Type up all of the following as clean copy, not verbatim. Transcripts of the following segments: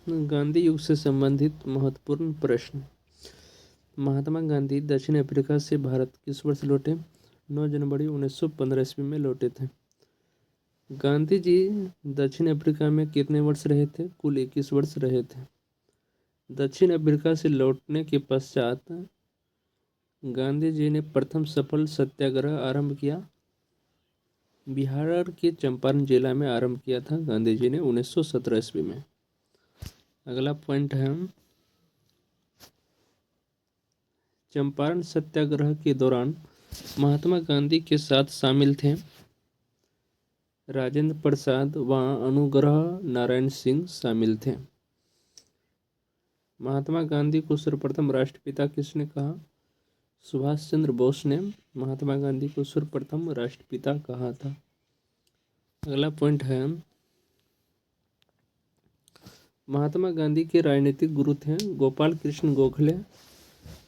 गांधी युग से संबंधित महत्वपूर्ण प्रश्न। महात्मा गांधी दक्षिण अफ्रीका से भारत किस वर्ष लौटे? 9 जनवरी 1915 ईस्वी में लौटे थे। गांधी जी दक्षिण अफ्रीका में कितने वर्ष रहे थे? कुल 21 वर्ष रहे थे। दक्षिण अफ्रीका से लौटने के पश्चात गांधी जी ने प्रथम सफल सत्याग्रह आरंभ किया। बिहार के चंपारण जिला में आरंभ किया था गांधी जी ने 1917 ईस्वी में। अगला पॉइंट है, चंपारण सत्याग्रह के दौरान महात्मा गांधी के साथ शामिल थे राजेंद्र प्रसाद व अनुग्रह नारायण सिंह शामिल थे। महात्मा गांधी को सर्वप्रथम राष्ट्रपिता किसने कहा? सुभाष चंद्र बोस ने महात्मा गांधी को सर्वप्रथम राष्ट्रपिता कहा था। अगला पॉइंट है, महात्मा गांधी के राजनीतिक गुरु थे गोपाल कृष्ण गोखले,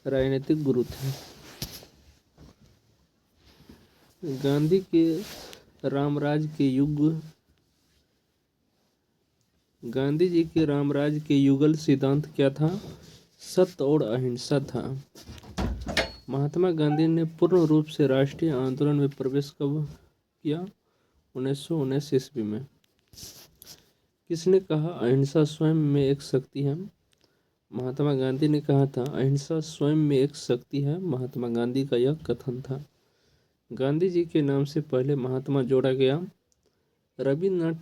राजनीतिक गुरु थे। गांधी के रामराज के युग गांधी जी के रामराज के युगल सिद्धांत क्या था? सत्य और अहिंसा था। महात्मा गांधी ने पूर्ण रूप से राष्ट्रीय आंदोलन में प्रवेश कब किया? 1919 ईस्वी में। किसने कहा अहिंसा स्वयं में एक शक्ति है? महात्मा गांधी ने कहा था अहिंसा स्वयं में एक शक्ति है। महात्मा गांधी का यह कथन था। गांधी जी के नाम से पहले महात्मा जोड़ा गया। रविन्द्रनाथ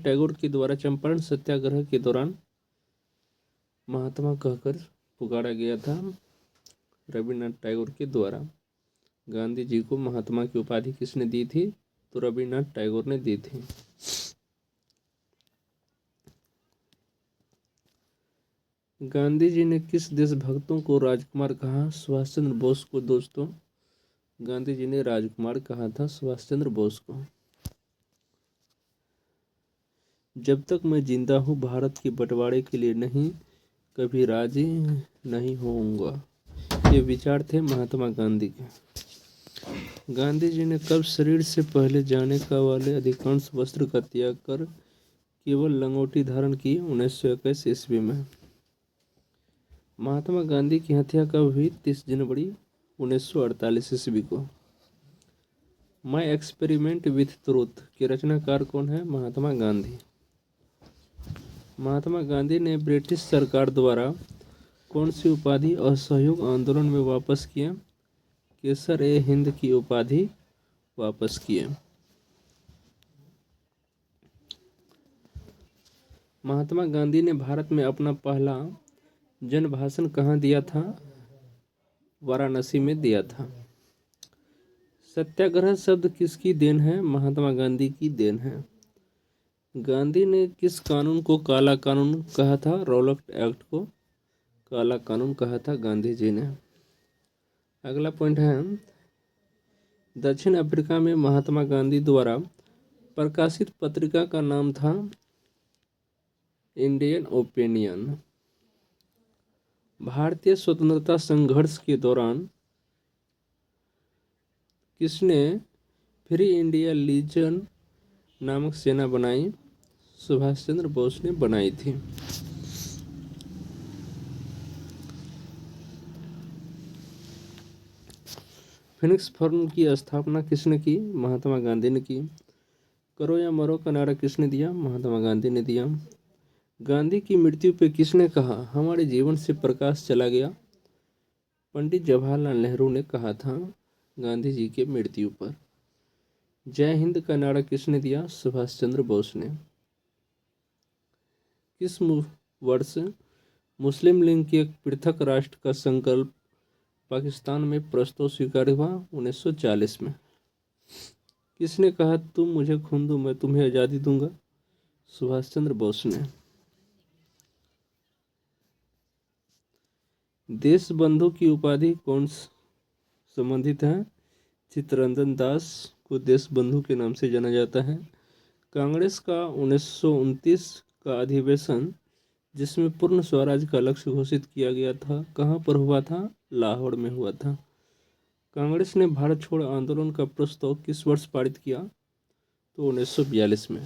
टैगोर के द्वारा चंपारण सत्याग्रह के दौरान महात्मा कहकर पुकारा गया था। रविन्द्रनाथ टैगोर के द्वारा गांधी जी को महात्मा की उपाधि किसने दी थी? तो रविन्द्रनाथ टैगोर ने दी थी। गांधी जी ने किस देशभक्तों को राजकुमार कहा? सुभाष चंद्र बोस को। दोस्तों, गांधी जी ने राजकुमार कहा था सुभाष चंद्र बोस को। जब तक मैं जिंदा हूँ भारत के बंटवारे के लिए नहीं कभी राजी नहीं होऊंगा। ये विचार थे महात्मा गांधी के। गांधी जी ने कब शरीर से पहले जाने का वाले अधिकांश वस्त्र का त्याग कर केवल लंगोटी धारण की? 1921 ईस्वी में। महात्मा गांधी की हत्या कब हुई? 30 जनवरी 1948 ईस्वी को। माई एक्सपेरिमेंट विथ ट्रूथ के रचनाकार कौन है? महात्मा गांधी। महात्मा गांधी ने ब्रिटिश सरकार द्वारा कौन सी उपाधि असहयोग आंदोलन में वापस किए? केसर ए हिंद की उपाधि वापस किए। महात्मा गांधी ने भारत में अपना पहला जन भाषण कहाँ दिया था? वाराणसी में दिया था। सत्याग्रह शब्द किसकी देन है? महात्मा गांधी की देन है। गांधी ने किस कानून को काला कानून कहा था? रॉलेट एक्ट को काला कानून कहा था गांधी जी ने। अगला पॉइंट है, दक्षिण अफ्रीका में महात्मा गांधी द्वारा प्रकाशित पत्रिका का नाम था इंडियन ओपिनियन। भारतीय स्वतंत्रता संघर्ष के दौरान किसने फ्री इंडिया लीजन नामक सेना बनाई? सुभाष चंद्र बोस ने बनाई थी। फिनिक्स फर्म की स्थापना किसने की? महात्मा गांधी ने की। करो या मरो का नारा किसने दिया? महात्मा गांधी ने दिया। गांधी की मृत्यु पे किसने कहा हमारे जीवन से प्रकाश चला गया? पंडित जवाहरलाल नेहरू ने कहा था गांधी जी के मृत्यु पर। जय हिंद का नारा किसने दिया? सुभाष चंद्र बोस ने। किस वर्ष मुस्लिम लीग के एक पृथक राष्ट्र का संकल्प पाकिस्तान में प्रस्ताव स्वीकार हुआ? 1940 में। किसने कहा तुम मुझे खून दो मैं तुम्हें आज़ादी दूंगा? सुभाष चंद्र बोस ने। देश बंधु की उपाधि कौन संबंधित है? चित्तरंजन दास को देश बंधु के नाम से जाना जाता है। कांग्रेस का 1929 का अधिवेशन जिसमें पूर्ण स्वराज का लक्ष्य घोषित किया गया था कहाँ पर हुआ था? लाहौर में हुआ था। कांग्रेस ने भारत छोड़ो आंदोलन का प्रस्ताव किस वर्ष पारित किया? तो 1942 में।